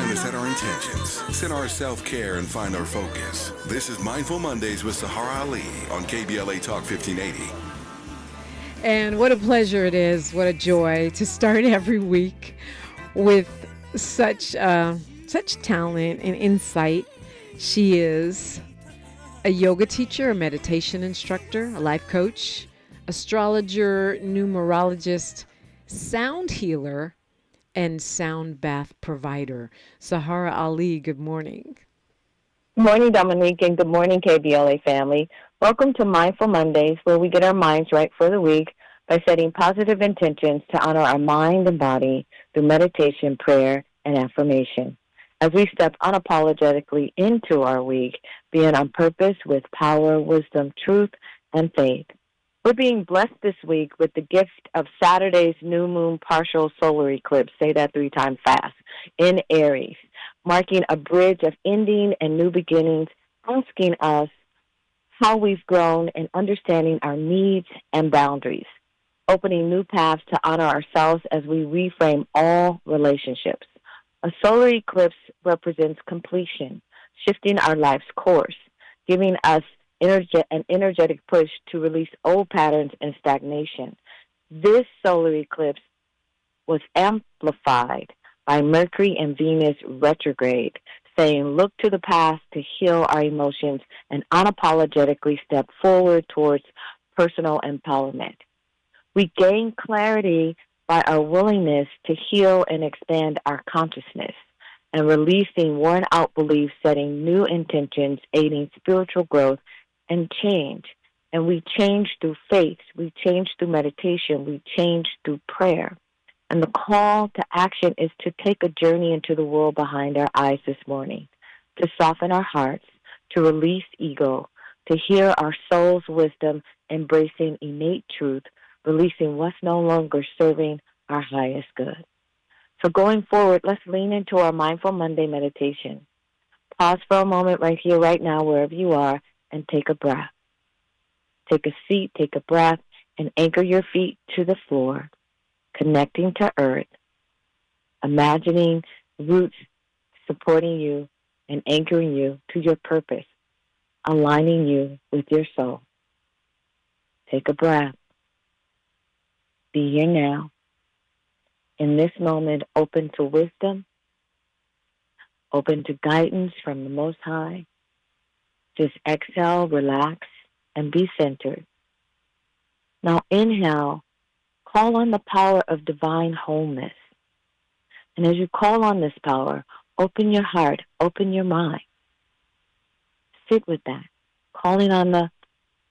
time to set our intentions, set our self-care, and find our focus. This is Mindful Mondays with Saharah Ali on KBLA Talk 1580. And what a pleasure it is, what a joy to start every week with such talent and insight. She is a yoga teacher, a meditation instructor, a life coach, astrologer, numerologist, sound healer, and sound bath provider. Saharah Ali, good morning. Good morning, Dominique, and good morning, KBLA family. Welcome to Mindful Mondays, where we get our minds right for the week by setting positive intentions to honor our mind and body through meditation, prayer, and affirmation. As we step unapologetically into our week, being on purpose with power, wisdom, truth, and faith. We're being blessed this week with the gift of Saturday's new moon partial solar eclipse, say that 3 times fast, in Aries, marking a bridge of ending and new beginnings, asking us how we've grown and understanding our needs and boundaries, opening new paths to honor ourselves as we reframe all relationships. A solar eclipse represents completion, shifting our life's course, giving us an energetic push to release old patterns and stagnation. This solar eclipse was amplified by Mercury and Venus retrograde, saying, look to the past to heal our emotions and unapologetically step forward towards personal empowerment. We gain clarity by our willingness to heal and expand our consciousness and releasing worn-out beliefs, setting new intentions, aiding spiritual growth and change. And we change through faith, we change through meditation, we change through prayer. And the call to action is to take a journey into the world behind our eyes this morning, to soften our hearts, to release ego, to hear our soul's wisdom, embracing innate truth, releasing what's no longer serving our highest good. So going forward, let's lean into our Mindful Monday meditation. Pause for a moment right here, right now, wherever you are, and take a breath. Take a seat, take a breath, and anchor your feet to the floor, connecting to earth, imagining roots supporting you and anchoring you to your purpose, aligning you with your soul. Take a breath. Be here now. In this moment, open to wisdom, open to guidance from the Most High. Just exhale, relax, and be centered. Now inhale, call on the power of divine wholeness. And as you call on this power, open your heart, open your mind. Sit with that, calling on the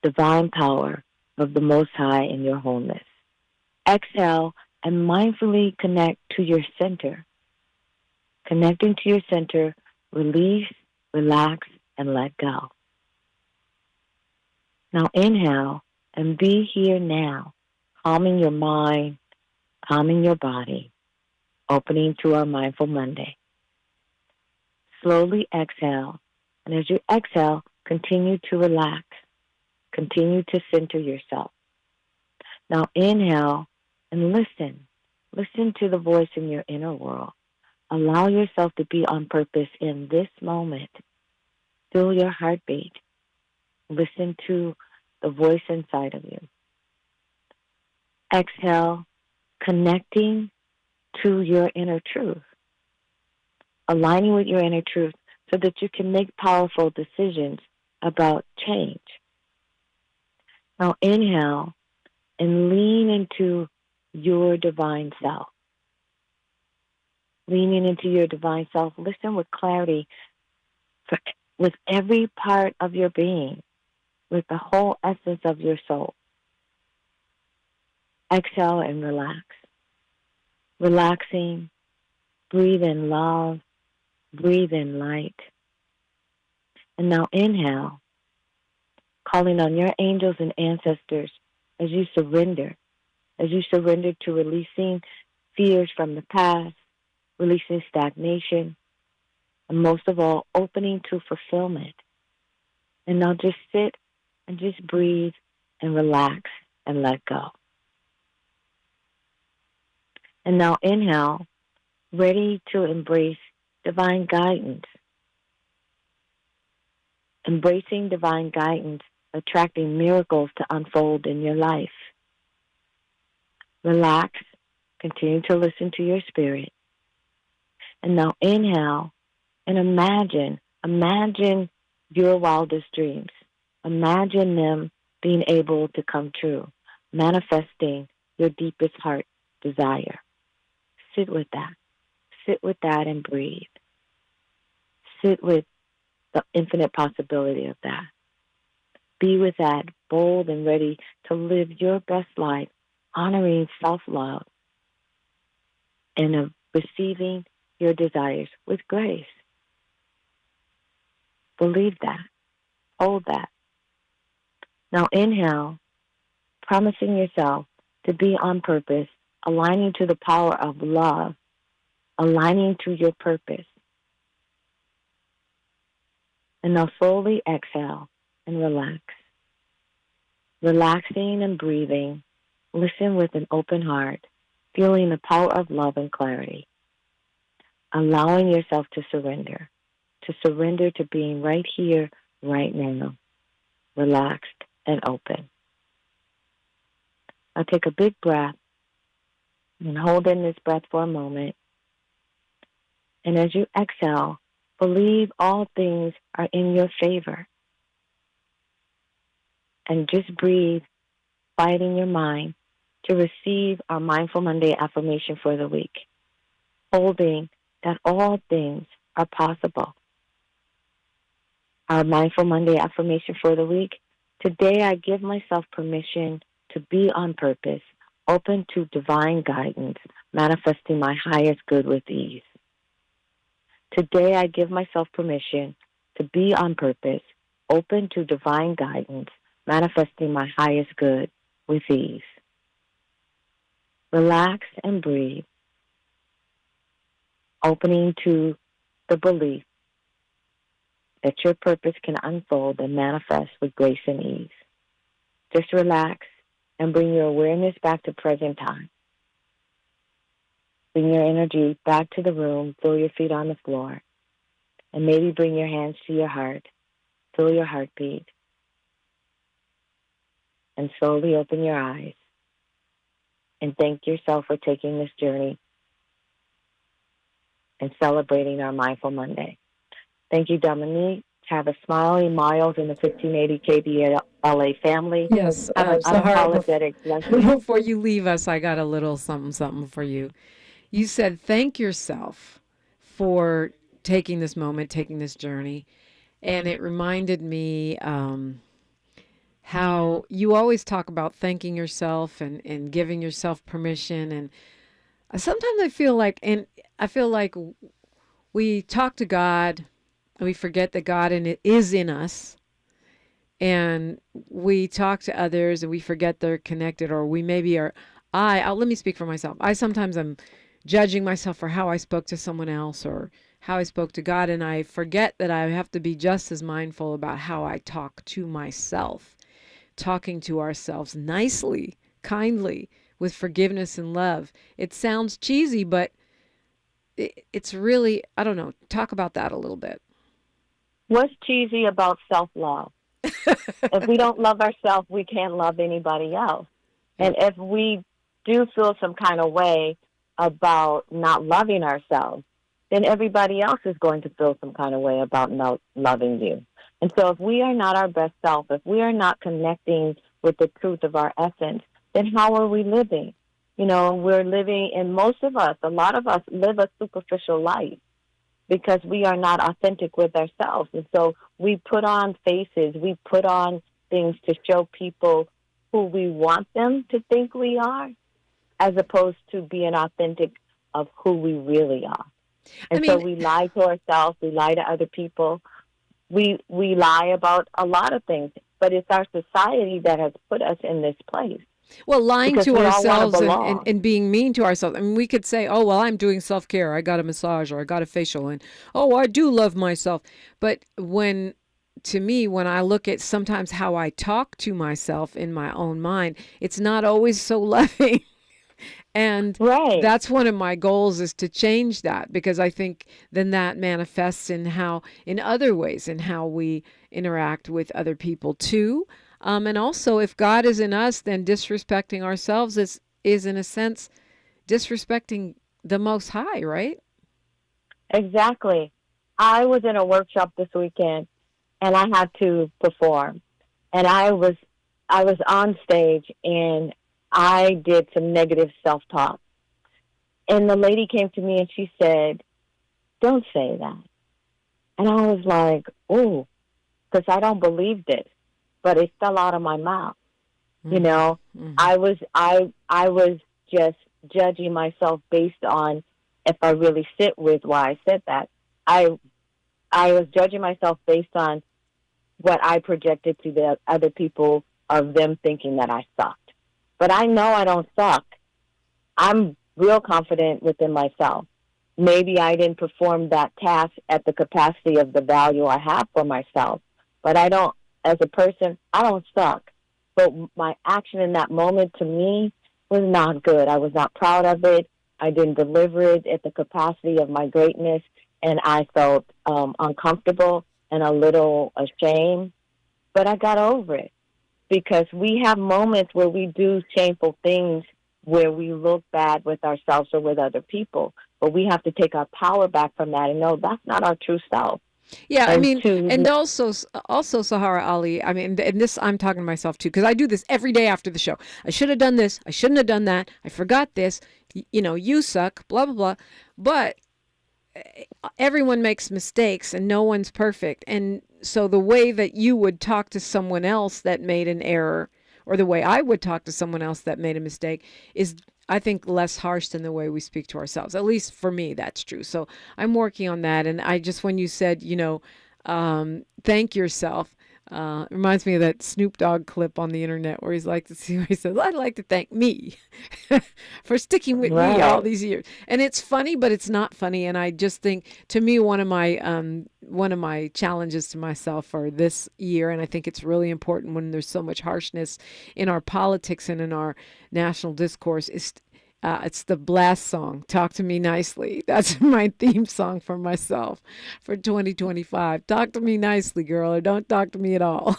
divine power of the Most High in your wholeness. Exhale and mindfully connect to your center. Connecting to your center, release, relax, and let go. Now inhale and be here now, calming your mind, calming your body, opening to our Mindful Monday. Slowly exhale, and as you exhale, continue to relax. Continue to center yourself. Now inhale and listen. Listen to the voice in your inner world. Allow yourself to be on purpose in this moment. Feel your heartbeat. Listen to the voice inside of you. Exhale, connecting to your inner truth. Aligning with your inner truth so that you can make powerful decisions about change. Now inhale and lean into your divine self. Leaning into your divine self, listen with clarity with every part of your being, with the whole essence of your soul. Exhale and relax. Relaxing, breathe in love, breathe in light. And now inhale, calling on your angels and ancestors as you surrender to releasing fears from the past, releasing stagnation, and most of all, opening to fulfillment. And now just sit and just breathe and relax and let go. And now inhale, ready to embrace divine guidance. Embracing divine guidance, attracting miracles to unfold in your life. Relax, continue to listen to your spirit. And now inhale and imagine your wildest dreams. Imagine them being able to come true, manifesting your deepest heart desire. Sit with that. Sit with that and breathe. Sit with the infinite possibility of that. Be with that, bold and ready to live your best life, honoring self-love and receiving your desires with grace. Believe that. Hold that. Now inhale, promising yourself to be on purpose, aligning to the power of love, aligning to your purpose. And now slowly exhale and relax. Relaxing and breathing, listen with an open heart, feeling the power of love and clarity. Allowing yourself to surrender to being right here, right now, relaxed and open. Now take a big breath and hold in this breath for a moment. And as you exhale, believe all things are in your favor. And just breathe, quieting your mind to receive our Mindful Monday affirmation for the week, holding that all things are possible. Our Mindful Monday affirmation for the week: today I give myself permission to be on purpose, open to divine guidance, manifesting my highest good with ease. Today I give myself permission to be on purpose, open to divine guidance, manifesting my highest good with ease. Relax and breathe, opening to the belief that your purpose can unfold and manifest with grace and ease. Just relax and bring your awareness back to present time. Bring your energy back to the room, feel your feet on the floor, and maybe bring your hands to your heart, feel your heartbeat, and slowly open your eyes and thank yourself for taking this journey and celebrating our Mindful Monday. Thank you, Dominique. Have a smiling Miles in the 1580 KBLA family. Yes, Have an Saharah, unapologetic blessing. before you leave us, I got a little something for you. You said thank yourself for taking this moment, taking this journey. And it reminded me how you always talk about thanking yourself and giving yourself permission. And sometimes I feel like we talk to God and we forget that God is in us. And we talk to others and we forget they're connected, or we maybe are. Let me speak for myself. I sometimes am judging myself for how I spoke to someone else or how I spoke to God, and I forget that I have to be just as mindful about how I talk to myself, talking to ourselves nicely, kindly, with forgiveness and love. It sounds cheesy, but it's really, I don't know, talk about that a little bit. What's cheesy about self-love? If we don't love ourselves, we can't love anybody else. And if we do feel some kind of way about not loving ourselves, then everybody else is going to feel some kind of way about not loving you. And so if we are not our best self, if we are not connecting with the truth of our essence, then how are we living? You know, we're living, and most of us, a lot of us live a superficial life because we are not authentic with ourselves. And so we put on faces, we put on things to show people who we want them to think we are, as opposed to being authentic of who we really are. And so we lie to ourselves, we lie to other people, we lie about a lot of things, but it's our society that has put us in this place. Well, lying to ourselves and being mean to ourselves. I mean, we could say, oh, well, I'm doing self-care. I got a massage or I got a facial, and, oh, I do love myself. But to me, when I look at sometimes how I talk to myself in my own mind, it's not always so loving. And Right. that's one of my goals, is to change that, because I think then that manifests in other ways, in how we interact with other people too. And also, if God is in us, then disrespecting ourselves is in a sense disrespecting the Most High, right? Exactly. I was in a workshop this weekend, and I had to perform. And I was on stage, and I did some negative self-talk. And the lady came to me and she said, "Don't say that." And I was like, "Oh," because I don't believe this, but it fell out of my mouth. Mm-hmm. You know, Mm-hmm. I was just judging myself based on if I really sit with why I said that. I was judging myself based on what I projected to the other people, of them thinking that I sucked. But I know I don't suck. I'm real confident within myself. Maybe I didn't perform that task at the capacity of the value I have for myself. But I don't, as a person, I don't suck. But my action in that moment, to me, was not good. I was not proud of it. I didn't deliver it at the capacity of my greatness, and I felt uncomfortable and a little ashamed. But I got over it, because we have moments where we do shameful things, where we look bad with ourselves or with other people. But we have to take our power back from that and know that's not our true self. Yeah, I And mean, to and also Saharah Ali, I mean, and this, I'm talking to myself too, because I do this every day after the show. I should have done this. I shouldn't have done that. I forgot this. You suck, blah, blah, blah. But everyone makes mistakes and no one's perfect. And so the way that you would talk to someone else that made an error, or the way I would talk to someone else that made a mistake, is, I think, less harsh than the way we speak to ourselves. At least for me, that's true. So I'm working on that. And I just, when you said, thank yourself, reminds me of that Snoop Dogg clip on the internet where he says, "I'd like to thank me for sticking with me all these years." And it's funny, but it's not funny. And I just think, to me, one of my challenges to myself for this year, and I think it's really important when there's so much harshness in our politics and in our national discourse, is it's the blast song, "Talk to Me Nicely." That's my theme song for myself for 2025. Talk to me nicely, girl, or don't talk to me at all.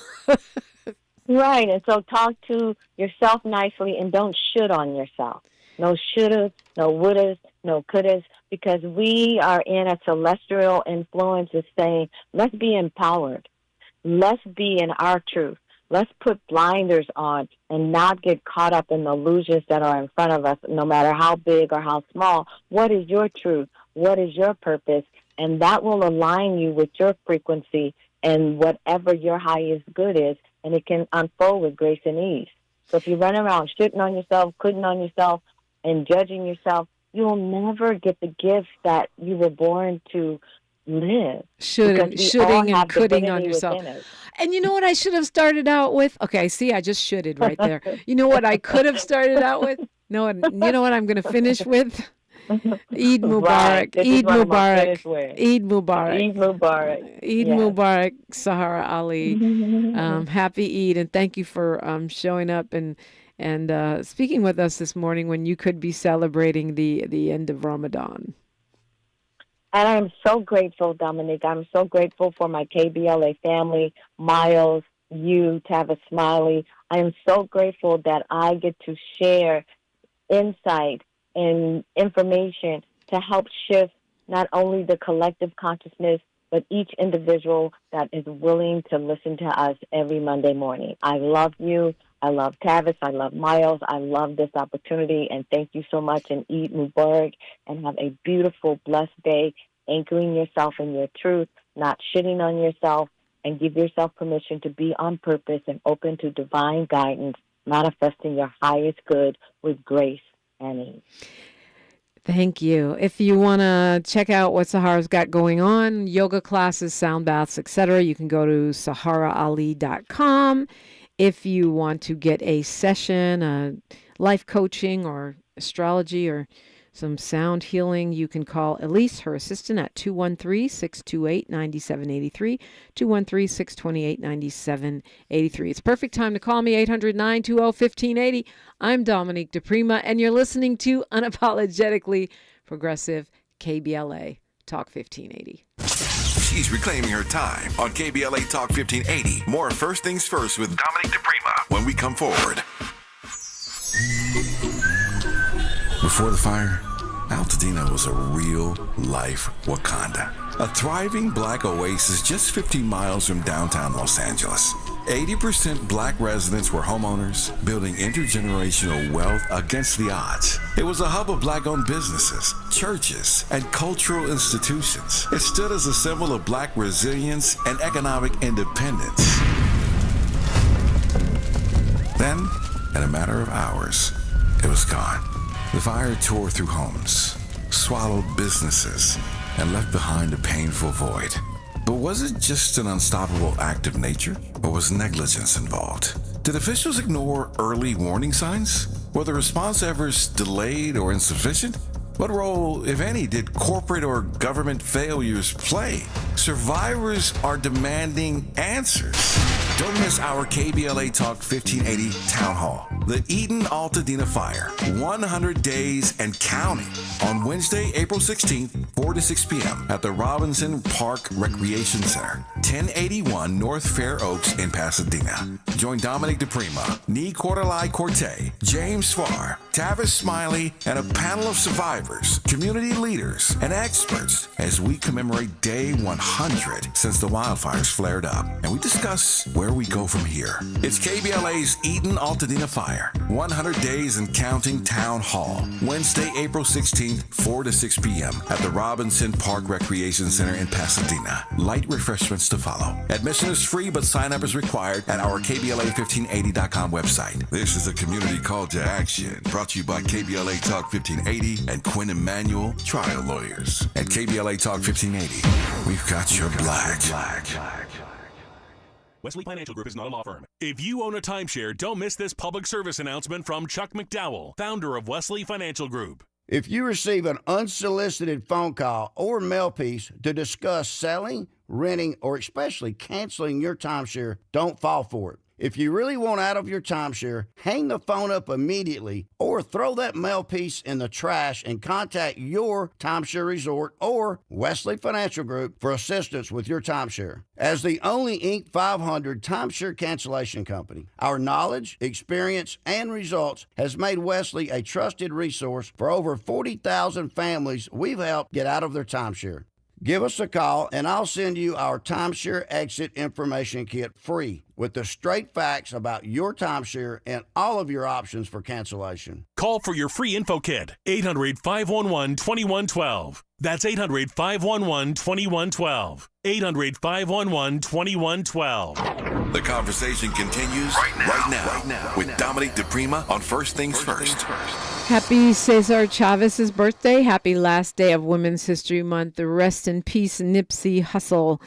Right. And so talk to yourself nicely, and don't should on yourself. No shouldas, no wouldas, no couldas, because we are in a celestial influence of saying, let's be empowered. Let's be in our truth. Let's put blinders on and not get caught up in the illusions that are in front of us, no matter how big or how small. What is your truth? What is your purpose? And that will align you with your frequency and whatever your highest good is, and it can unfold with grace and ease. So if you run around shitting on yourself, quitting on yourself, and judging yourself, you'll never get the gift that you were born to live. Shoulding and coulding on yourself. And you know what I should have started out with? Okay, see, I just shoulded right there. You know what I could have started out with? No, you know what I'm going to finish with? Eid Mubarak. Right. Eid Mubarak. Eid Mubarak. Eid Mubarak. Eid Mubarak, Saharah Ali. Happy Eid, and thank you for showing up and speaking with us this morning when you could be celebrating the end of Ramadan. And I'm so grateful, Dominique. I'm so grateful for my KBLA family, Miles, you, Tavis Smiley. I am so grateful that I get to share insight and information to help shift not only the collective consciousness, but each individual that is willing to listen to us every Monday morning. I love you. I love Tavis. I love Miles. I love this opportunity, and thank you so much, and Eid Mubarak, and have a beautiful, blessed day, anchoring yourself in your truth, not shitting on yourself, and give yourself permission to be on purpose and open to divine guidance, manifesting your highest good with grace and ease. Thank you. If you want to check out what Saharah's got going on, yoga classes, sound baths, etc., you can go to saharahali.com. If you want to get a session, life coaching or astrology or some sound healing, you can call Elise, her assistant, at 213-628-9783, 213-628-9783. It's perfect time to call me, 800-920-1580. I'm Dominique DiPrima, and you're listening to Unapologetically Progressive KBLA Talk 1580. She's reclaiming her time on KBLA Talk 1580. More First Things First with Dominique DiPrima when we come forward. Before the fire, Altadena was a real-life Wakanda. A thriving black oasis just 15 miles from downtown Los Angeles. 80% black residents were homeowners, building intergenerational wealth against the odds. It was a hub of black-owned businesses, churches, and cultural institutions. It stood as a symbol of black resilience and economic independence. Then, in a matter of hours, it was gone. The fire tore through homes, swallowed businesses, and left behind a painful void. But was it just an unstoppable act of nature, or was negligence involved? Did officials ignore early warning signs? Were the response efforts delayed or insufficient? What role, if any, did corporate or government failures play? Survivors are demanding answers. Don't miss our KBLA Talk 1580 Town Hall. The Eden Altadena Fire, 100 days and counting, on Wednesday, April 16th, 4 to 6 p.m. at the Robinson Park Recreation Center, 1081 North Fair Oaks in Pasadena. Join Dominique DiPrima, Nee Cordelai Corte, James Farr, Tavis Smiley, and a panel of survivors, community leaders, and experts as we commemorate Day 100 since the wildfires flared up. And we discuss where we go from here. It's KBLA's Eden Altadena Fire, 100 days and counting Town Hall, Wednesday, April 16th, 4 to 6 p.m. at the Robinson Park Recreation Center in Pasadena. Light refreshments to follow. Admission is free, but sign-up is required at our KBLA1580.com website. This is a community call to action, brought to you by KBLA Talk 1580 and Quinn Emanuel Trial Lawyers. At KBLA Talk 1580, we've got your black. Wesley Financial Group is not a law firm. If you own a timeshare, don't miss this public service announcement from Chuck McDowell, founder of Wesley Financial Group. If you receive an unsolicited phone call or mail piece to discuss selling, renting, or especially canceling your timeshare, don't fall for it. If you really want out of your timeshare, hang the phone up immediately or throw that mail piece in the trash and contact your timeshare resort or Wesley Financial Group for assistance with your timeshare. As the only Inc. 500 timeshare cancellation company, our knowledge, experience, and results has made Wesley a trusted resource for over 40,000 families we've helped get out of their timeshare. Give us a call, and I'll send you our timeshare exit information kit free with the straight facts about your timeshare and all of your options for cancellation. Call for your free info kit, 800-511-2112. That's 800-511-2112. 800-511-2112. The conversation continues right now with Dominique DiPrima on First Things First. Happy Cesar Chavez's birthday. Happy last day of Women's History Month. Rest in peace, Nipsey Hussle.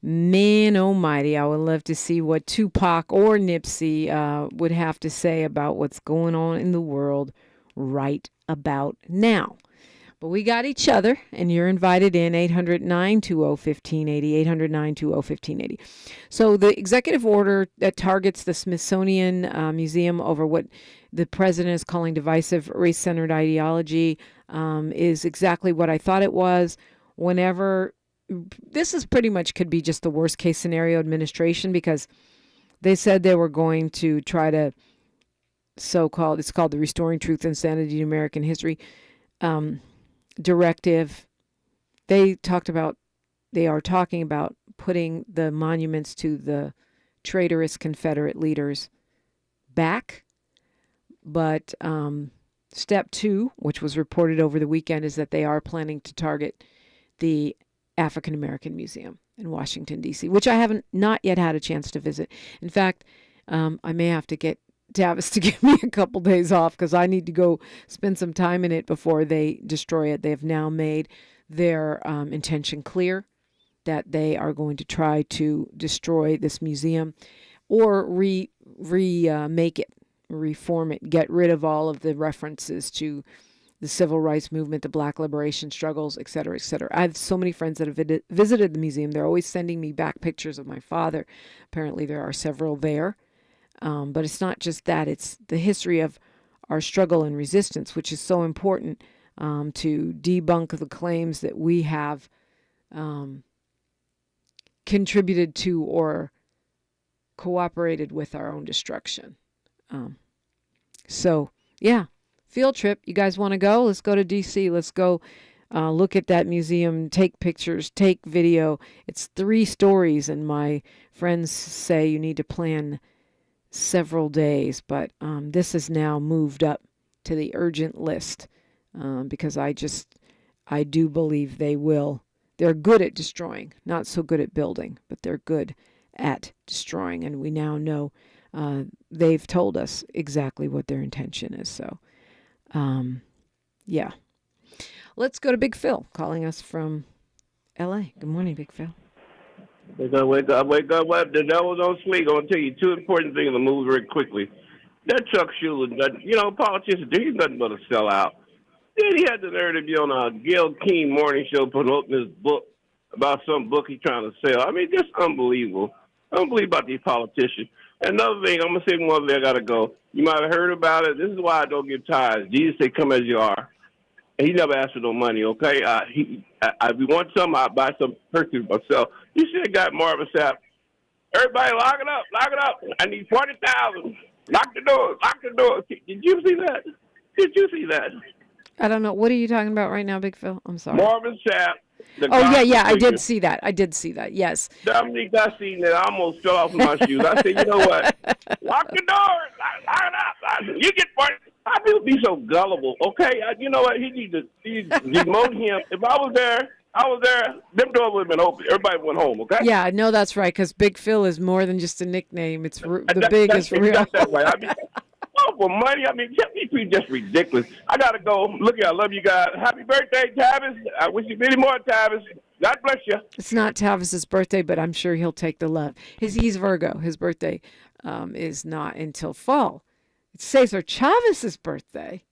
Man almighty, I would love to see what Tupac or Nipsey would have to say about what's going on in the world right about now. But we got each other, and you're invited in, 800-920-1580, 800-920-1580. So the executive order that targets the Smithsonian Museum over what the president is calling divisive race-centered ideology is exactly what I thought it was. This is pretty much could be just the worst case scenario administration, because they said they were going to try to it's called the Restoring Truth and Sanity in American History directive. They are talking about putting the monuments to the traitorous Confederate leaders back. But step 2, which was reported over the weekend, is that they are planning to target the African American Museum in Washington, D.C., which I haven't not yet had a chance to visit. In fact, I may have to get Tavis to give me a couple days off because I need to go spend some time in it before they destroy it. They have now made their intention clear that they are going to try to destroy this museum or remake it, reform it, get rid of all of the references to the civil rights movement, the black liberation struggles, et cetera, et cetera. I have so many friends that have visited the museum. They're always sending me back pictures of my father. Apparently there are several there. But it's not just that. It's the history of our struggle and resistance, which is so important to debunk the claims that we have contributed to or cooperated with our own destruction. So, yeah, field trip. You guys want to go? Let's go to D.C. Let's go look at that museum, take pictures, take video. It's 3 stories, and my friends say you need to plan several days, but this is now moved up to the urgent list because I do believe they're good at destroying, not so good at building, but they're good at destroying, and we now know they've told us exactly what their intention is. So, yeah. Let's go to Big Phil, calling us from L.A. Good morning, Big Phil. Wake up, wake up, wake up. The devil don't sleep. I'm going to tell you 2 important things to move very quickly. That Chuck Schumer, politicians, he's nothing but a sellout. Then he had the nerve to be on a Gail King morning show promoting his book about some book he's trying to sell. I mean, just unbelievable. Unbelievable about these politicians. Another thing, I'm going to say one thing, I got to go. You might have heard about it. This is why I don't give tithes. Jesus said, come as you are. And he never asked for no money, okay? If you want something, I'll buy some purchase myself. You should have got Marvin Sapp. Everybody, lock it up. I need 40,000. Lock the door. Did you see that? I don't know. What are you talking about right now, Big Phil? I'm sorry. Marvin Sapp. Yeah. I did see that. Yes. Dominique, I seen that. I almost fell off of my shoes. I said, you know what? Lock the door. Lock it up. You get 40. How people be so gullible? Okay, you know what? He needs to demote him. If I was there, them doors would have been open. Everybody went home, okay? Yeah, no, that's right, because Big Phil is more than just a nickname. It's the big is real. That's right. I mean, for money, I mean, these just ridiculous. I got to go. Look, I love you guys. Happy birthday, Tavis. I wish you many more, Tavis. God bless you. It's not Tavis's birthday, but I'm sure he'll take the love. He's Virgo. His birthday is not until fall. It's Cesar Chavez's birthday.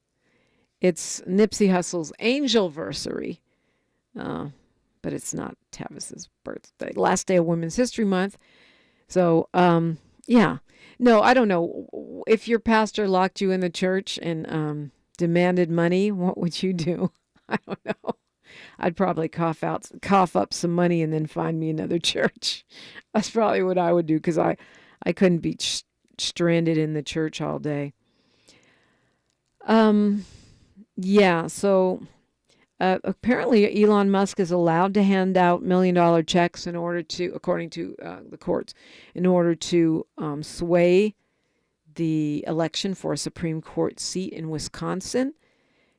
It's Nipsey Hussle's angelversary. But it's not Tavis's birthday. Last day of Women's History Month. So, yeah. No, I don't know. If your pastor locked you in the church and demanded money, what would you do? I don't know. I'd probably cough up some money and then find me another church. That's probably what I would do, because I couldn't be stranded in the church all day. Yeah, so apparently Elon Musk is allowed to hand out $1 million checks in order to, according to the courts, in order to sway the election for a Supreme Court seat in Wisconsin.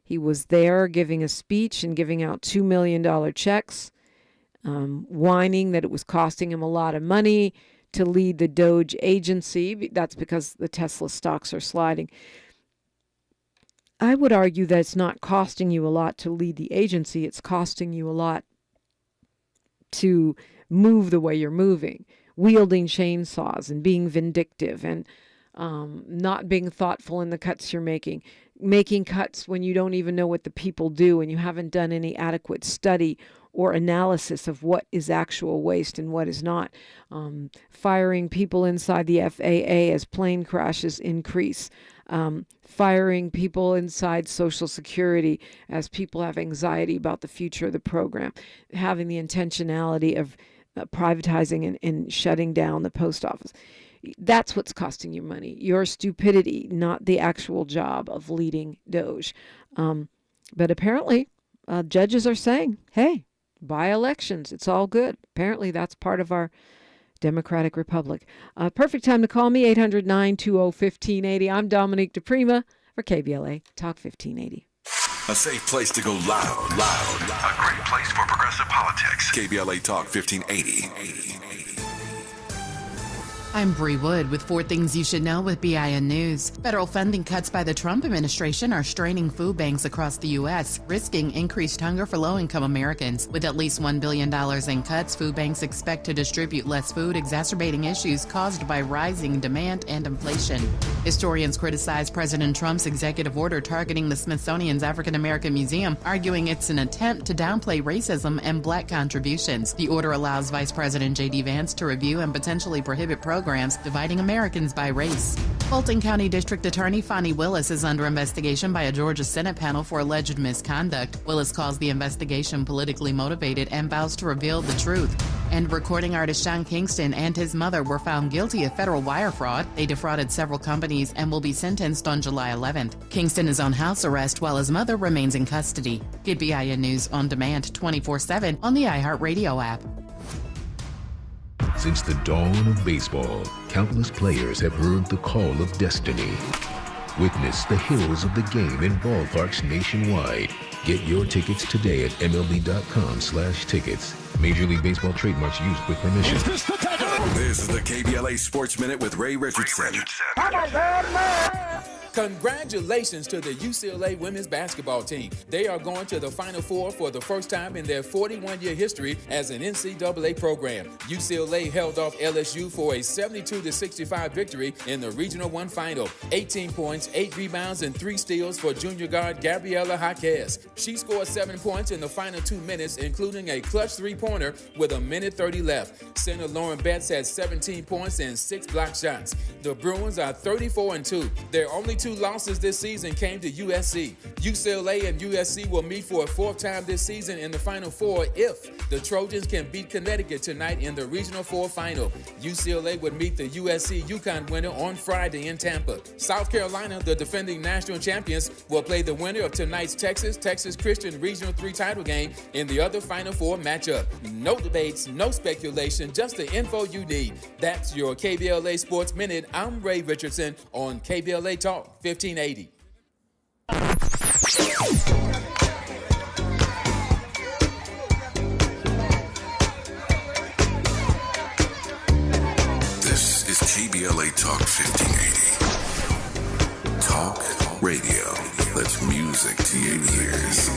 He was there giving a speech and giving out $2 million checks, whining that it was costing him a lot of money to lead the Doge agency. That's because the Tesla stocks are sliding. I would argue that it's not costing you a lot to lead the agency. It's costing you a lot to move the way you're moving, wielding chainsaws and being vindictive and not being thoughtful in the cuts you're making cuts when you don't even know what the people do and you haven't done any adequate study or analysis of what is actual waste and what is not. Firing people inside the FAA as plane crashes increase. Firing people inside Social Security as people have anxiety about the future of the program. Having the intentionality of privatizing and shutting down the post office. That's what's costing you money. Your stupidity, not the actual job of leading Doge. But apparently, judges are saying, hey, by elections, it's all good. Apparently, that's part of our Democratic Republic. Perfect time to call me, 800-920-1580. I'm Dominique DiPrima for KBLA Talk 1580. A safe place to go loud. A great place for progressive politics. KBLA Talk 1580. I'm Bree Wood with 4 Things You Should Know with BIN News. Federal funding cuts by the Trump administration are straining food banks across the U.S., risking increased hunger for low-income Americans. With at least $1 billion in cuts, food banks expect to distribute less food, exacerbating issues caused by rising demand and inflation. Historians criticize President Trump's executive order targeting the Smithsonian's African American Museum, arguing it's an attempt to downplay racism and black contributions. The order allows Vice President J.D. Vance to review and potentially prohibit programs dividing Americans by race. Fulton County District Attorney Fonnie Willis is under investigation by a Georgia Senate panel for alleged misconduct. Willis calls the investigation politically motivated and vows to reveal the truth. And recording artist Sean Kingston and his mother were found guilty of federal wire fraud. They defrauded several companies and will be sentenced on July 11th. Kingston is on house arrest while his mother remains in custody. Get BIN News on demand 24/7 on the iHeartRadio app. Since the dawn of baseball, countless players have heard the call of destiny. Witness the heroes of the game in ballparks nationwide. Get your tickets today at MLB.com/tickets. Major League Baseball trademarks used with permission. This is the KBLA Sports Minute with Ray Richardson. Congratulations to the UCLA women's basketball team. They are going to the Final Four for the first time in their 41-year history as an NCAA program. UCLA held off LSU for a 72-65 victory in the Regional 1 final. 18 points, 8 rebounds, and 3 steals for junior guard Gabriela Jaquez. She scored 7 points in the final 2 minutes, including a clutch three-pointer with 1:30 left. Center Lauren Betts had 17 points and 6 block shots. The Bruins are 34-2. Their only 2 losses this season came to USC. UCLA and USC will meet for a 4th time this season in the Final Four if the Trojans can beat Connecticut tonight in the Regional 4 final. UCLA would meet the USC-UConn winner on Friday in Tampa. South Carolina, the defending national champions, will play the winner of tonight's Texas Christian Regional 3 title game in the other Final Four matchup. No debates, no speculation, just the info you need. That's your KBLA Sports Minute. I'm Ray Richardson on KBLA Talk 1580. This is KBLA Talk 1580. Talk radio. That's music to your ears.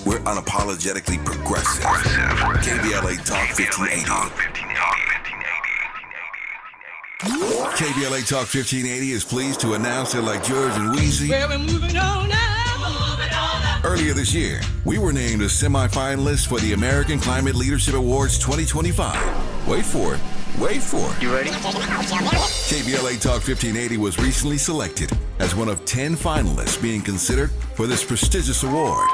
We're unapologetically progressive. KBLA Talk 1580. KBLA Talk 1580 is pleased to announce that, like George and Wheezy, we're moving on now. Earlier this year, we were named as semifinalists for the American Climate Leadership Awards 2025. Wait for it. You ready? KBLA Talk 1580 was recently selected as one of 10 finalists being considered for this prestigious award.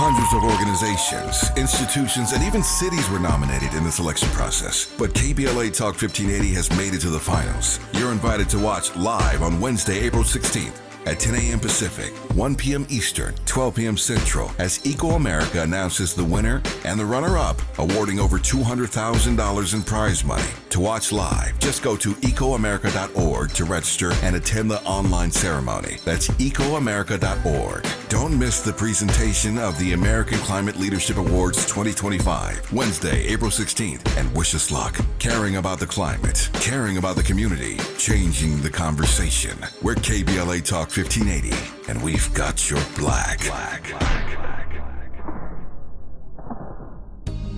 Hundreds of organizations, institutions, and even cities were nominated in the selection process. But KBLA Talk 1580 has made it to the finals. You're invited to watch live on Wednesday, April 16th at 10 a.m. Pacific, 1 p.m. Eastern, 12 p.m. Central, as Eco America announces the winner and the runner-up, awarding over $200,000 in prize money. To watch live, just go to ecoamerica.org to register and attend the online ceremony. That's ecoamerica.org. Don't miss the presentation of the American Climate Leadership Awards 2025, Wednesday, April 16th, and wish us luck. Caring about the climate, caring about the community, changing the conversation. We're KBLA Talk 1580, and we've got your black.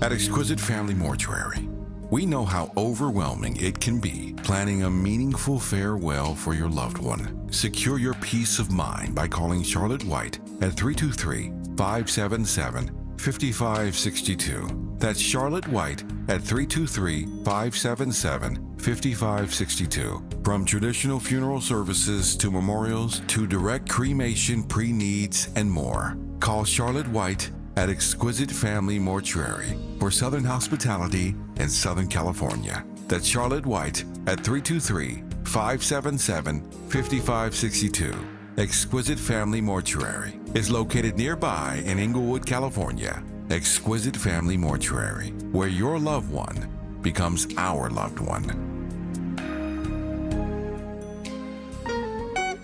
At Exquisite Family Mortuary, we know how overwhelming it can be planning a meaningful farewell for your loved one. Secure your peace of mind by calling Charlotte White at 323-577-5562. That's Charlotte White at 323-577-5562. From traditional funeral services to memorials to direct cremation, pre-needs, and more. Call Charlotte White at Exquisite Family Mortuary for Southern hospitality in Southern California. That's Charlotte White at 323-577-5562. Exquisite Family Mortuary is located nearby in Inglewood, California. Exquisite Family Mortuary, where your loved one becomes our loved one.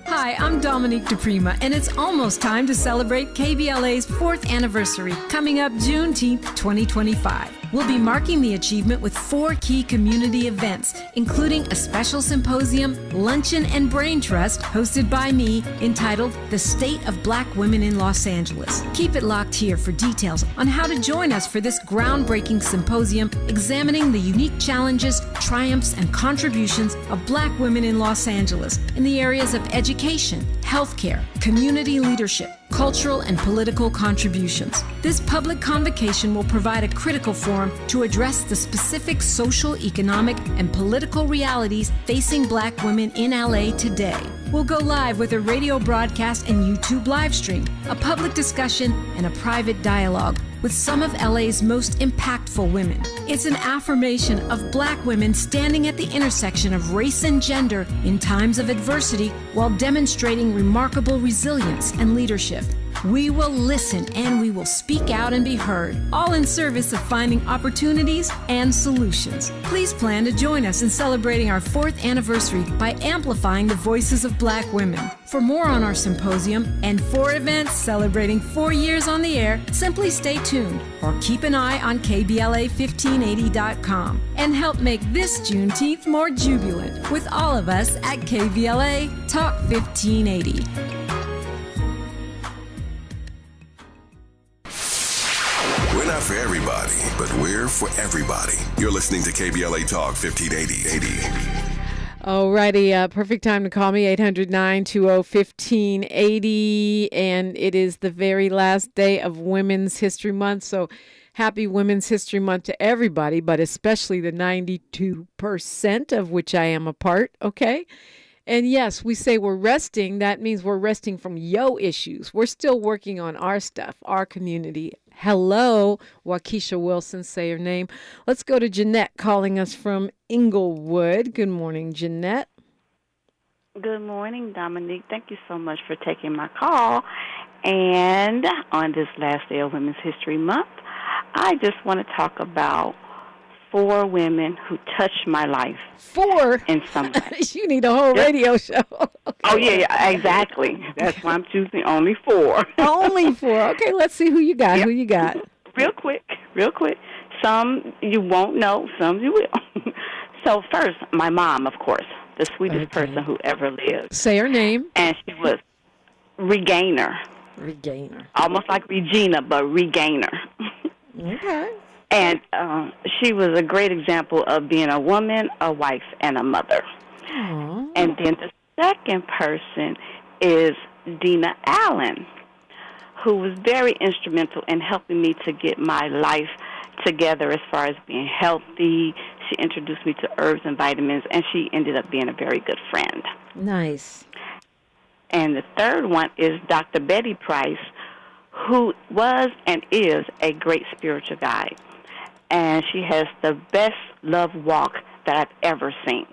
Hi, Hi, I'm Dominique DiPrima, and it's almost time to celebrate KBLA's 4th anniversary, coming up Juneteenth 2025. We'll be marking the achievement with 4 key community events, including a special symposium, luncheon, and brain trust hosted by me entitled The State of Black Women in Los Angeles. Keep it locked here for details on how to join us for this groundbreaking symposium examining the unique challenges, triumphs, and contributions of Black women in Los Angeles in the areas of education, healthcare, community leadership, cultural and political contributions. This public convocation will provide a critical forum to address the specific social, economic, and political realities facing Black women in LA today. We'll go live with a radio broadcast and YouTube live stream, a public discussion, and a private dialogue with some of LA's most impactful women. It's an affirmation of Black women standing at the intersection of race and gender in times of adversity while demonstrating remarkable resilience and leadership. We will listen and we will speak out and be heard, all in service of finding opportunities and solutions. Please plan to join us in celebrating our 4th anniversary by amplifying the voices of Black women. For more on our symposium and 4 events celebrating 4 years on the air, simply stay tuned or keep an eye on KBLA1580.com and help make this Juneteenth more jubilant with all of us at KBLA Talk 1580. We're not for everybody, but we're for everybody. You're listening to KBLA Talk 1580. Alrighty, perfect time to call me, 800-920-1580. And it is the very last day of Women's History Month. So happy Women's History Month to everybody, but especially the 92% of which I am a part, okay? And yes, we say we're resting. That means we're resting from yo issues. We're still working on our stuff, our community. Hello, Waukesha Wilson, say your name. Let's go to Jeanette calling us from Inglewood. Good morning, Jeanette. Good morning, Dominique. Thank you so much for taking my call. And on this last day of Women's History Month, I just want to talk about 4 women who touched my life. 4? In some way. You need a whole radio show. Okay. Oh, yeah, exactly. That's why I'm choosing only 4. Only 4. Okay, let's see who you got. Yep. Who you got? Real quick. Some you won't know, some you will. So first, my mom, of course, the sweetest person who ever lived. Say her name. And she was Regainer. Almost like Regina, but Regainer. Okay. And she was a great example of being a woman, a wife, and a mother. Aww. And then the second person is Dina Allen, who was very instrumental in helping me to get my life together as far as being healthy. She introduced me to herbs and vitamins, and she ended up being a very good friend. Nice. And the third one is Dr. Betty Price, who was and is a great spiritual guide. And she has the best love walk that I've ever seen.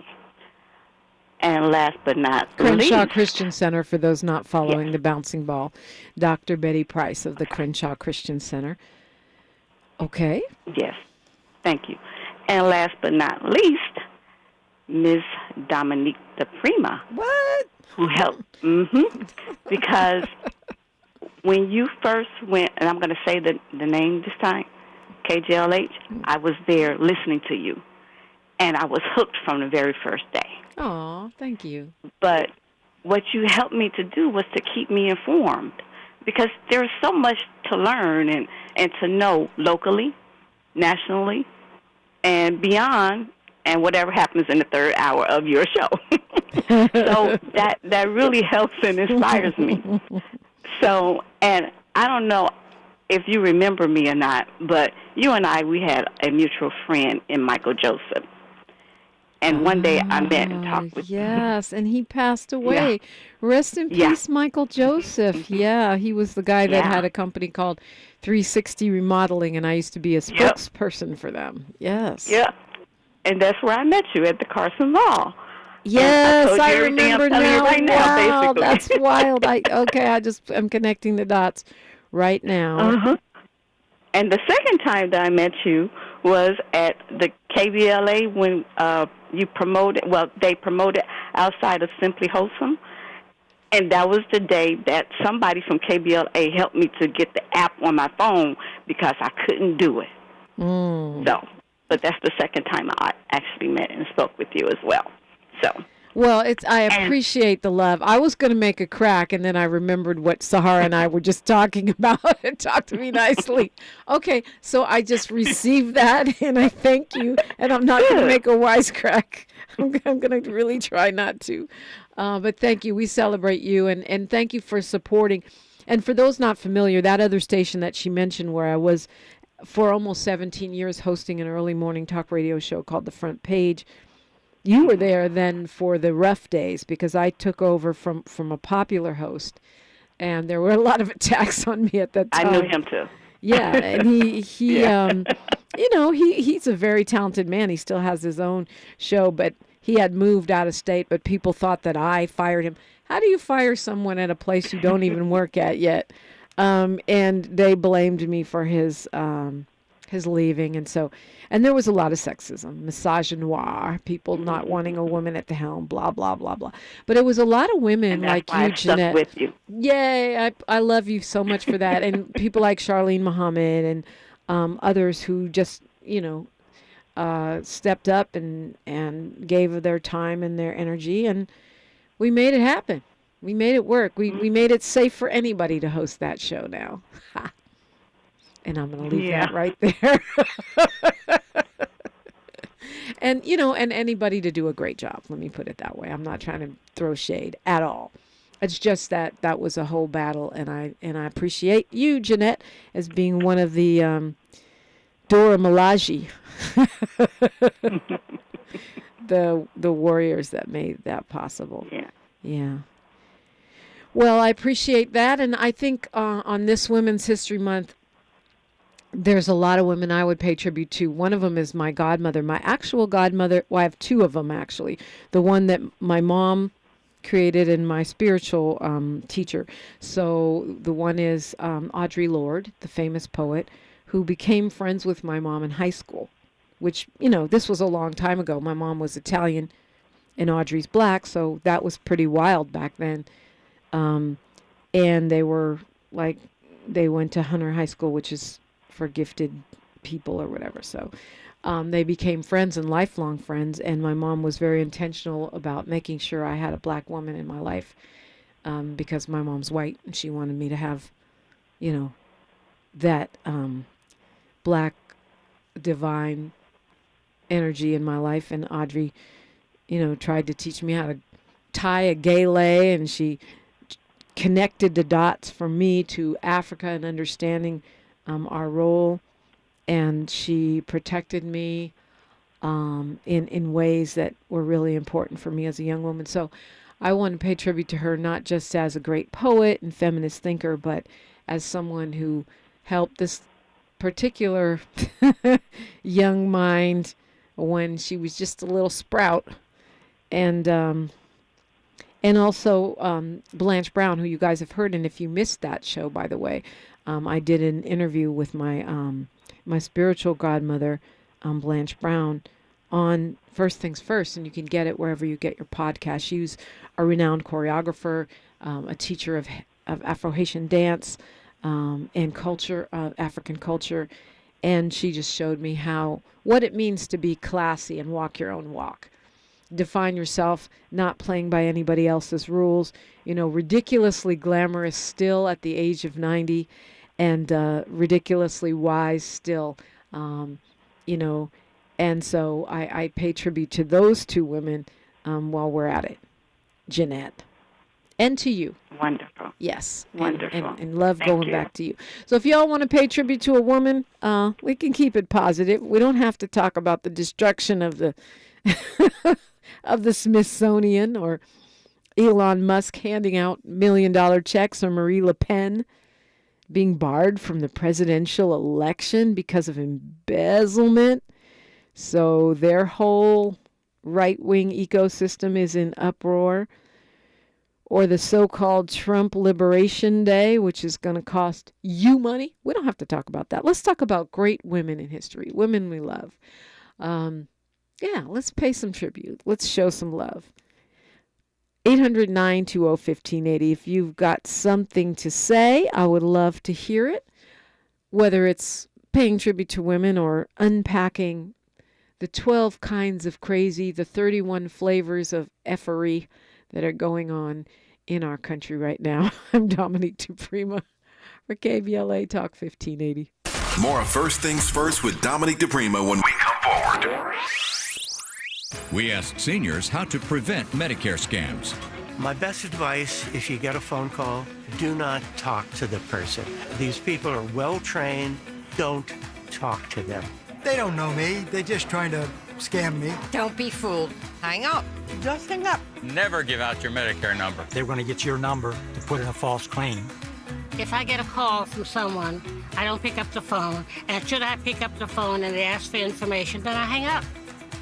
And last but not Crenshaw least, Christian Center, for those not following the bouncing ball. Dr. Betty Price of the Crenshaw Christian Center. Okay. Yes. Thank you. And last but not least, Ms. Dominique DiPrima. What? Who helped. Because when you first went, and I'm going to say the name this time, KJLH, I was there listening to you. And I was hooked from the very first day. Oh, thank you. But what you helped me to do was to keep me informed. Because there's so much to learn and to know locally, nationally, and beyond, and whatever happens in the third hour of your show. So that really helps and inspires me. So, and I don't know if you remember me or not, but you and I, we had a mutual friend in Michael Joseph. And one day I met and talked with him. Yes, and he passed away. Yeah. Rest in peace, Michael Joseph. Yeah, he was the guy that had a company called 360 Remodeling, and I used to be a spokesperson for them. Yes. Yeah. And that's where I met you, at the Carson Mall. Yes, I remember now. Right wow, basically. that's wild. I'm connecting the dots right now. Uh-huh. And the second time that I met you was at the KBLA when you promoted, they promoted outside of Simply Wholesome. And that was the day that somebody from KBLA helped me to get the app on my phone because I couldn't do it. So, but that's the second time I actually met and spoke with you as well. So. Well, I appreciate the love. I was going to make a crack, and then I remembered what Saharah and I were just talking about. And talk to me nicely. Okay, so I just received that, and I thank you. And I'm not going to make a wisecrack. I'm going to really try not to. But thank you. We celebrate you, and thank you for supporting. And for those not familiar, that other station that she mentioned where I was for almost 17 years hosting an early morning talk radio show called The Front Page, you were there then for the rough days because I took over from a popular host, and there were a lot of attacks on me at that time. I knew him too. Yeah, and he you know, he's a very talented man. He still has his own show, but he had moved out of state, but people thought that I fired him. How do you fire someone at a place you don't even work at yet? And they blamed me for his leaving, and there was a lot of sexism, misogynoir, people not wanting a woman at the helm, blah blah blah blah. But it was a lot of women like you, Jeanette. With you. Yay! I love you so much for that, and people like Charlene Muhammad and others who just stepped up and gave their time and their energy, and we made it happen. We made it work. We made it safe for anybody to host that show now. And I'm going to leave that right there. And, and anybody to do a great job. Let me put it that way. I'm not trying to throw shade at all. It's just that was a whole battle. And I appreciate you, Jeanette, as being one of the Dora Milaje, the warriors that made that possible. Yeah. Well, I appreciate that. And I think on this Women's History Month, there's a lot of women I would pay tribute to. One of them is my godmother, my actual godmother. Well, I have two of them, actually. The one that my mom created and my spiritual teacher. So the one is Audre Lorde, the famous poet, who became friends with my mom in high school, which, this was a long time ago. My mom was Italian and Audrey's black, so that was pretty wild back then. And they were they went to Hunter High School, which is for gifted people or whatever. So they became friends and lifelong friends. And my mom was very intentional about making sure I had a black woman in my life because my mom's white and she wanted me to have, that black divine energy in my life. And Audrey, tried to teach me how to tie a gele, and she connected the dots for me to Africa and understanding our role, and she protected me in ways that were really important for me as a young woman. So I want to pay tribute to her, not just as a great poet and feminist thinker, but as someone who helped this particular young mind when she was just a little sprout. And also Blanche Brown, who you guys have heard. And if you missed that show, by the way, I did an interview with my my spiritual godmother, Blanche Brown, on First Things First, and you can get it wherever you get your podcast. She was a renowned choreographer, a teacher of Afro-Haitian dance and culture, African culture, and she just showed me what it means to be classy and walk your own walk. Define yourself, not playing by anybody else's rules, ridiculously glamorous still at the age of 90 and ridiculously wise still, and so I pay tribute to those two women while we're at it, Jeanette, and to you. Wonderful. Yes. Wonderful. And love Thank going you. back to you. So if y'all want to pay tribute to a woman, we can keep it positive. We don't have to talk about the destruction of the of the Smithsonian or Elon Musk handing out $1 million checks or Marie Le Pen being barred from the presidential election because of embezzlement. So their whole right-wing ecosystem is in uproar. Or the so-called Trump Liberation Day, which is going to cost you money. We don't have to talk about that. Let's talk about great women in history, women we love. Let's pay some tribute. Let's show some love. 800-920-1580. If you've got something to say, I would love to hear it, whether it's paying tribute to women or unpacking the 12 kinds of crazy, the 31 flavors of effery that are going on in our country right now. I'm Dominique DiPrima for KBLA Talk 1580. More of First Things First with Dominique DiPrima when we come forward. We asked seniors how to prevent Medicare scams. My best advice, if you get a phone call, do not talk to the person. These people are well trained. Don't talk to them. They don't know me. They're just trying to scam me. Don't be fooled. Hang up. Just hang up. Never give out your Medicare number. They're going to get your number to put in a false claim. If I get a call from someone, I don't pick up the phone. And should I pick up the phone and they ask for information, then I hang up.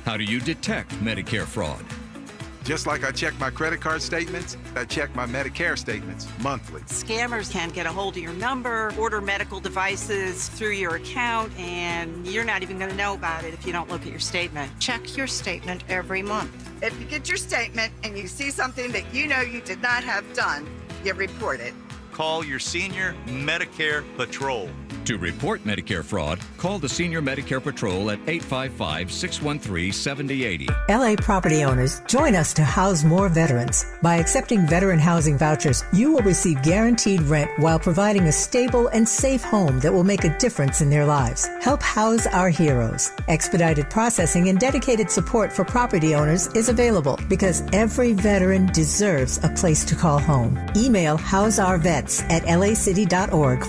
How do you detect Medicare fraud? Just like I check my credit card statements, I check my Medicare statements monthly. Scammers can get a hold of your number, order medical devices through your account, and you're not even going to know about it if you don't look at your statement. Check your statement every month. If you get your statement and you see something that you know you did not have done, you report it. Call your senior Medicare Patrol. To report Medicare fraud, call the Senior Medicare Patrol at 855-613-7080. LA property owners, join us to house more veterans. By accepting veteran housing vouchers, you will receive guaranteed rent while providing a stable and safe home that will make a difference in their lives. Help house our heroes. Expedited processing and dedicated support for property owners is available because every veteran deserves a place to call home. Email houseourvets@lacity.org,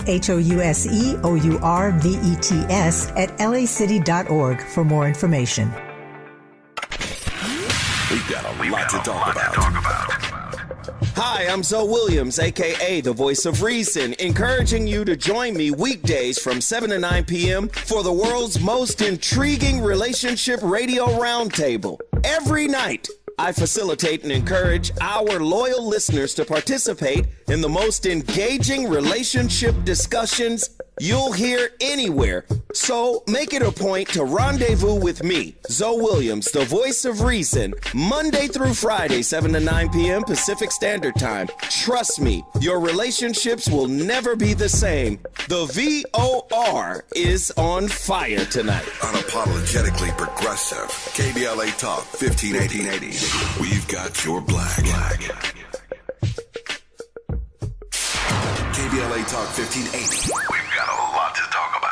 HOUSEOURVETS @lacity.org for more information. We've got a lot to talk about. Hi, I'm Zoe Williams, a.k.a. the Voice of Reason, encouraging you to join me weekdays from 7 to 9 p.m. for the world's most intriguing relationship radio roundtable. Every night, I facilitate and encourage our loyal listeners to participate in the most engaging relationship discussions you'll hear anywhere. So make it a point to rendezvous with me, Zoe Williams, the Voice of Reason, Monday through Friday, 7 to 9 p.m. Pacific Standard Time. Trust me, your relationships will never be the same. The VOR is on fire tonight. Unapologetically progressive. KBLA Talk 1580. We've got your black. KBLA Talk 1580. We've got a lot to talk about.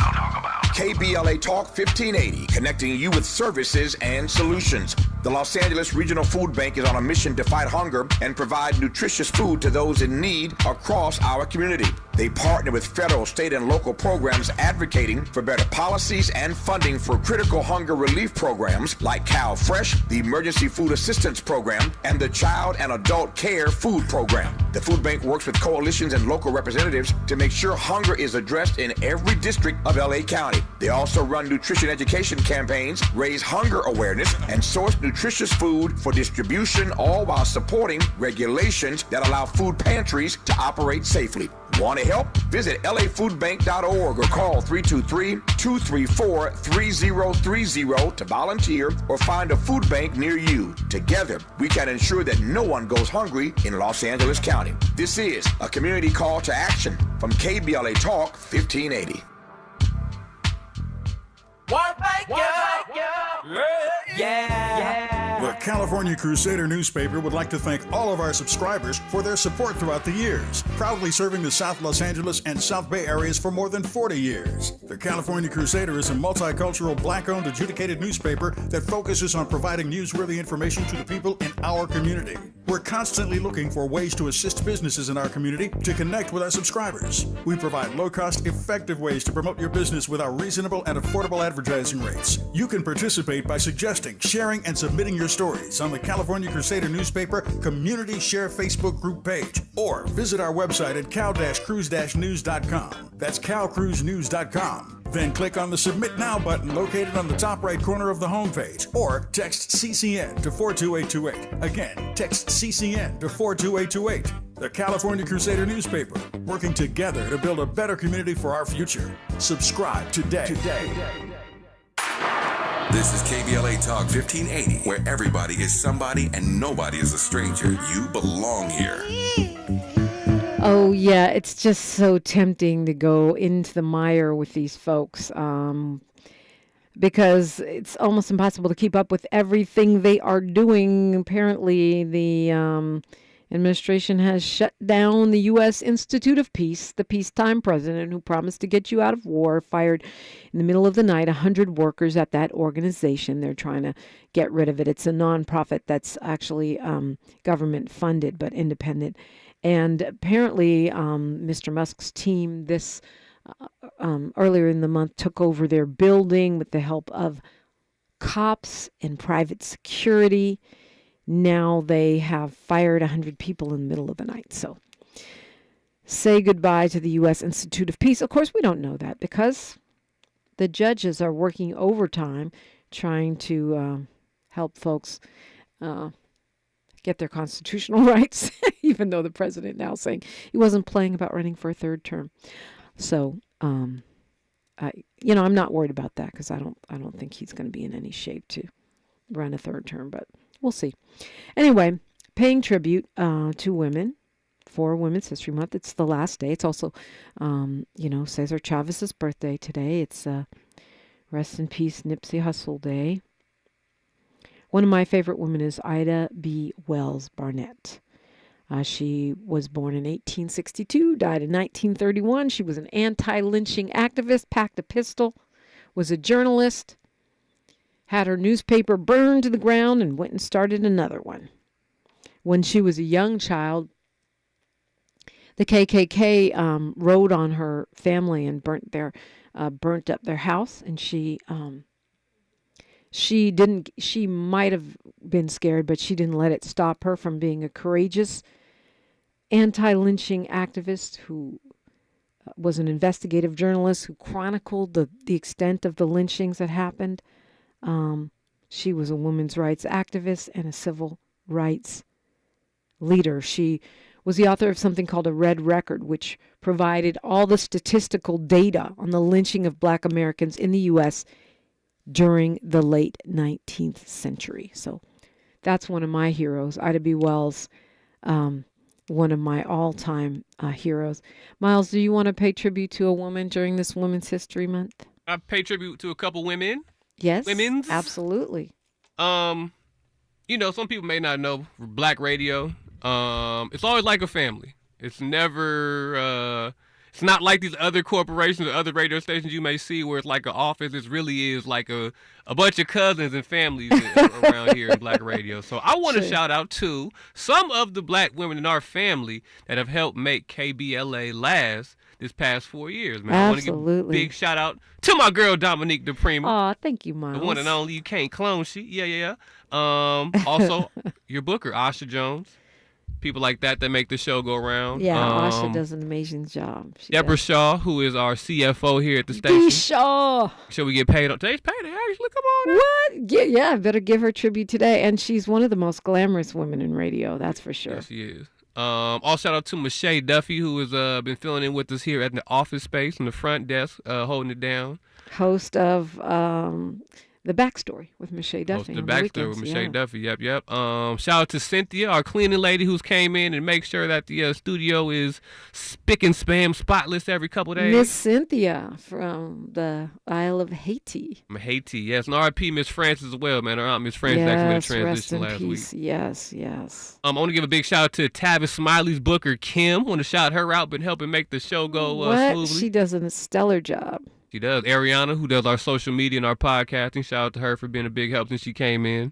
KBLA Talk 1580, connecting you with services and solutions. The Los Angeles Regional Food Bank is on a mission to fight hunger and provide nutritious food to those in need across our community. They partner with federal, state, and local programs advocating for better policies and funding for critical hunger relief programs like Cal Fresh, the Emergency Food Assistance Program, and the Child and Adult Care Food Program. The food bank works with coalitions and local representatives to make sure hunger is addressed in every district of LA County. They also run nutrition education campaigns, raise hunger awareness, and source nutritious food for distribution, all while supporting regulations that allow food pantries to operate safely. Want to help? Visit lafoodbank.org or call 323-234-3030 to volunteer or find a food bank near you. Together, we can ensure that no one goes hungry in Los Angeles County. This is a community call to action from KBLA Talk 1580. The California Crusader newspaper would like to thank all of our subscribers for their support throughout the years, proudly serving the South Los Angeles and South Bay areas for more than 40 years. The California Crusader is a multicultural, black-owned, adjudicated newspaper that focuses on providing newsworthy information to the people in our community. We're constantly looking for ways to assist businesses in our community to connect with our subscribers. We provide low-cost, effective ways to promote your business with our reasonable and affordable advertising rates. You can participate by suggesting, sharing, and submitting your stories on the California Crusader newspaper Community Share Facebook group page, or visit our website at cal-cruise-news.com. That's calcruisenews.com. Then click on the Submit Now button located on the top right corner of the homepage, or text CCN to 42828. Again, text CCN to 42828. The California Crusader newspaper, working together to build a better community for our future. Subscribe today. This is KBLA Talk 1580, where everybody is somebody and nobody is a stranger. You belong here. Oh, yeah, it's just so tempting to go into the mire with these folks because it's almost impossible to keep up with everything they are doing. Apparently, the administration has shut down the U.S. Institute of Peace. The peacetime president who promised to get you out of war fired in the middle of the night 100 workers at that organization. They're trying to get rid of it. It's a nonprofit that's actually government funded but independent. And apparently, Mr. Musk's team earlier in the month took over their building with the help of cops and private security. Now they have fired 100 people in the middle of the night. So say goodbye to the U.S. Institute of Peace. Of course, we don't know that because the judges are working overtime trying to help folks get their constitutional rights, even though the president now saying he wasn't playing about running for a third term. So, I'm not worried about that because I don't think he's going to be in any shape to run a third term, but we'll see. Anyway, paying tribute to women for Women's History Month. It's the last day. It's also, Cesar Chavez's birthday today. It's Rest in Peace Nipsey Hussle Day. One of my favorite women is Ida B. Wells Barnett. She was born in 1862, died in 1931. She was an anti-lynching activist, packed a pistol, was a journalist, had her newspaper burned to the ground, and went and started another one. When she was a young child, the KKK rode on her family and burnt up their house, and she might have been scared, but she didn't let it stop her from being a courageous anti-lynching activist who was an investigative journalist who chronicled the extent of the lynchings that happened. She was a women's rights activist and a civil rights leader. She was the author of something called a Red Record, which provided all the statistical data on the lynching of Black Americans in the U.S. during the late 19th century. So that's one of my heroes, Ida B. Wells, one of my all-time heroes. Miles, do you want to pay tribute to a woman during this Women's History Month? I pay tribute to a couple women. Yes, women's. Absolutely. Some people may not know Black radio. It's always like a family. It's never... It's not like these other corporations or other radio stations you may see where it's like an office. It really is like a bunch of cousins and families around here in Black radio. So I want to shout out to some of the Black women in our family that have helped make KBLA last this past 4 years, man. Absolutely. I want to give a big shout out to my girl Dominique DiPrima. Aw, thank you, Miles. The one and only. You can't clone she. Yeah. Also, your booker, Asha Jones. People like that make the show go around. Yeah, Asha does an amazing job. Deborah Shaw, who is our CFO here at the station. Shaw. Should we get paid on today's payday? Actually, come on. What? Yeah, better give her tribute today. And she's one of the most glamorous women in radio, that's for sure. Yes, she is. All shout out to Michelle Duffy, who has been filling in with us here at the office space on the front desk, holding it down. Host of The Backstory with Michelle Duffy. The Backstory with Michelle Duffy. Yep. Shout out to Cynthia, our cleaning lady, who's came in and make sure that the studio is spick and spam spotless every couple days. Miss Cynthia from the Isle of Haiti. From Haiti, yes. And R.I.P. Miss Francis as well, man. Our aunt Miss Francis actually made a transition last week. Yes. I want to give a big shout out to Tavis Smiley's booker, Kim. Want to shout her out, been helping make the show go smoothly. She does a stellar job. She does. Ariana, who does our social media and our podcasting, shout out to her for being a big help since she came in.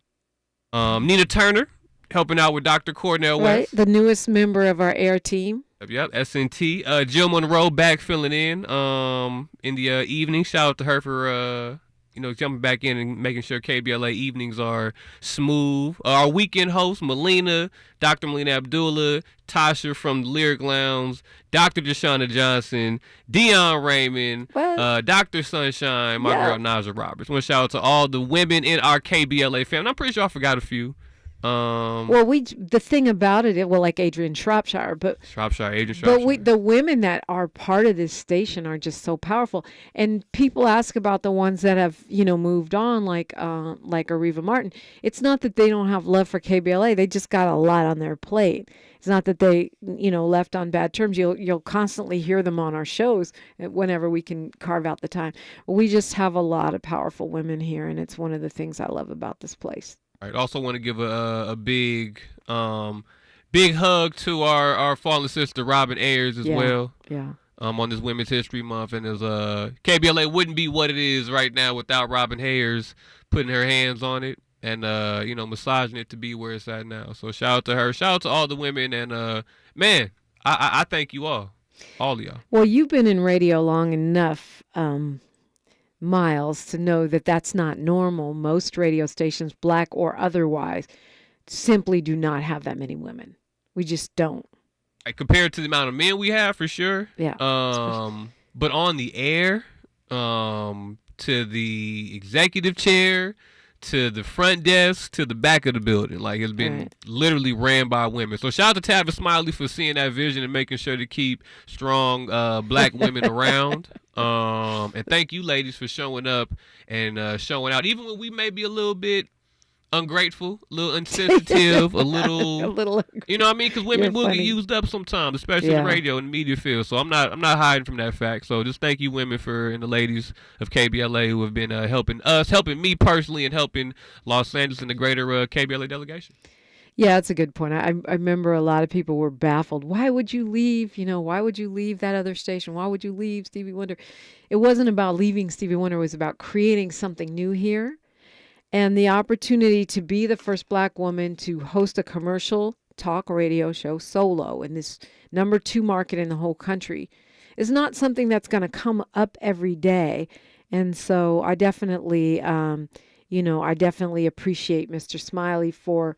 Nina Turner, helping out with Dr. Cornell West. Right, the newest member of our air team. Yep, SNT. Jill Monroe back filling in the evening. Shout out to her for jumping back in and making sure KBLA evenings are smooth. Our weekend host, Melina, Dr. Melina Abdullah, Tasha from the Lyric Lounge, Dr. Deshauna Johnson, Dion Raymond, Dr. Sunshine, my girl Naja Roberts. I want to shout out to all the women in our KBLA family. I'm pretty sure I forgot a few. Well, the thing about it, like Adrian Shropshire, Adrian Shropshire. But the women that are part of this station are just so powerful. And people ask about the ones that have, moved on, like Areva Martin. It's not that they don't have love for KBLA. They just got a lot on their plate. It's not that they, left on bad terms. You'll constantly hear them on our shows whenever we can carve out the time. We just have a lot of powerful women here, and it's one of the things I love about this place. I also want to give a big hug to our fallen sister Robin Ayers as well. Yeah. On this Women's History Month, and as KBLA wouldn't be what it is right now without Robin Ayers putting her hands on it and massaging it to be where it's at now. So shout out to her. Shout out to all the women, and man, I thank you all of y'all. Well, you've been in radio long enough, Miles, to know that that's not normal. Most radio stations, black or otherwise, simply do not have that many women. We just don't. Compared to the amount of men we have, for sure. Yeah. But on the air, to the executive chair, to the front desk, to the back of the building, like it's been literally ran by women. So shout out to Tavis Smiley for seeing that vision and making sure to keep strong black women around. And thank you, ladies, for showing up and showing out, even when we may be a little bit ungrateful, a little insensitive, a little, you know what I mean? Because women will get used up sometimes, especially in the radio and the media field. So I'm not hiding from that fact. So just thank you, women, and the ladies of KBLA who have been helping us, helping me personally, and helping Los Angeles and the greater KBLA delegation. Yeah, that's a good point. I remember a lot of people were baffled. Why would you leave? Why would you leave that other station? Why would you leave Stevie Wonder? It wasn't about leaving Stevie Wonder. It was about creating something new here. And the opportunity to be the first black woman to host a commercial talk radio show solo in this number 2 market in the whole country is not something that's going to come up every day. And so I definitely, I definitely appreciate Mr. Smiley for,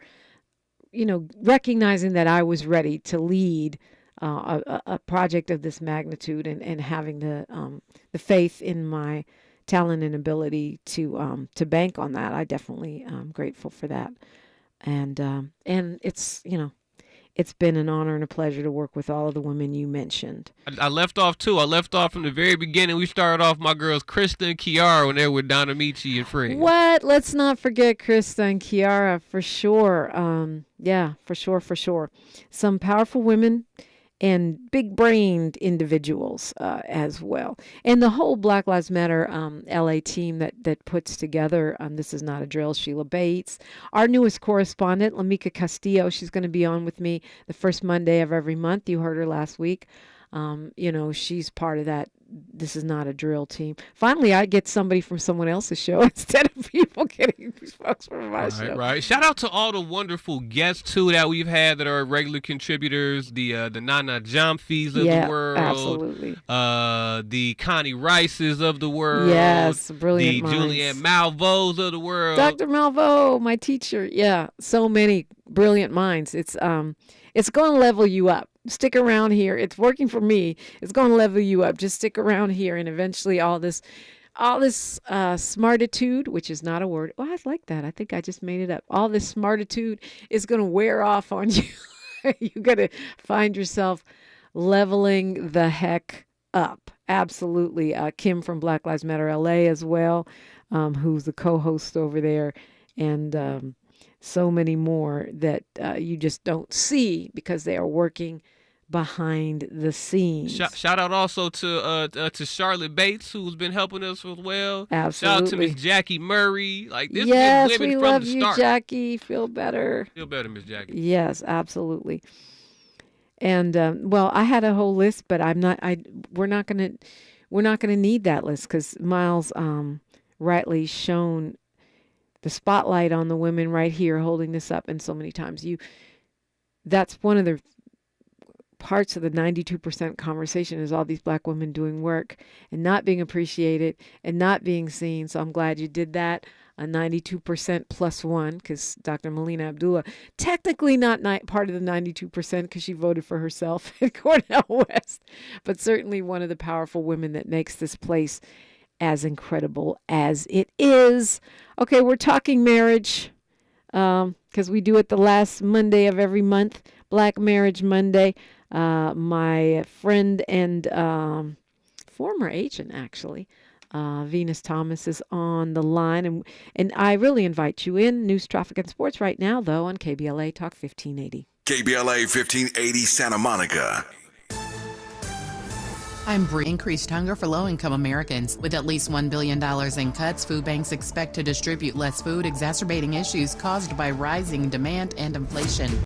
recognizing that I was ready to lead a project of this magnitude and having the faith in my talent and ability to bank on that. I definitely am grateful for that. And it's, it's been an honor and a pleasure to work with all of the women you mentioned. I left off too. I left off from the very beginning. We started off my girls Krista and Kiara when they were with Donna Michi and friends. What? Let's not forget Krista and Kiara for sure. Yeah, for sure. Some powerful women and big-brained individuals as well. And the whole Black Lives Matter LA team that puts together, This Is Not a Drill, Sheila Bates. Our newest correspondent, Lamika Castillo, she's going to be on with me the first Monday of every month. You heard her last week. She's part of that This Is Not a Drill team. Finally, I get somebody from someone else's show instead of people getting folks from my show. Right. Shout out to all the wonderful guests too that we've had that are regular contributors. The Nana Jomphis of the world. Absolutely. The Connie Rices of the world. Yes, brilliant minds. The Julianne Malveaux of the world. Dr. Malveaux, my teacher. Yeah, so many brilliant minds. It's going to level you up. Stick around here. It's working for me. It's going to level you up. Just stick around here, and eventually all this smartitude, which is not a word. Oh, I like that. I think I just made it up. All this smartitude is going to wear off on you. You're going to find yourself leveling the heck up. Absolutely. Kim from Black Lives Matter LA as well, who's the co-host over there, and so many more that you just don't see because they are working behind the scenes. Shout out also to Charlotte Bates, who's been helping us as well. Absolutely. Shout out to Miss Jackie Murray. Like this, yes, is women we from love the you, start. Jackie. Feel better. Feel better, Miss Jackie. Yes, absolutely. And I had a whole list, but we're not gonna need that list because Miles rightly shown the spotlight on the women right here holding this up, and so many times that's one of the parts of the 92% conversation is all these black women doing work and not being appreciated and not being seen. So I'm glad you did that. A 92% plus one, because Dr. Melina Abdullah, technically not part of the 92% because she voted for herself in Cornell West, but certainly one of the powerful women that makes this place as incredible as it is. Okay, we're talking marriage. because we do it the last Monday of every month, Black Marriage Monday. My friend and former agent, actually, Venus Thomas, is on the line, and I really invite you in. News, traffic, and sports right now, though, on KBLA Talk 1580. KBLA 1580 Santa Monica. I'm Bree. Increased hunger for low-income Americans. With at least $1 billion in cuts, food banks expect to distribute less food, exacerbating issues caused by rising demand and inflation.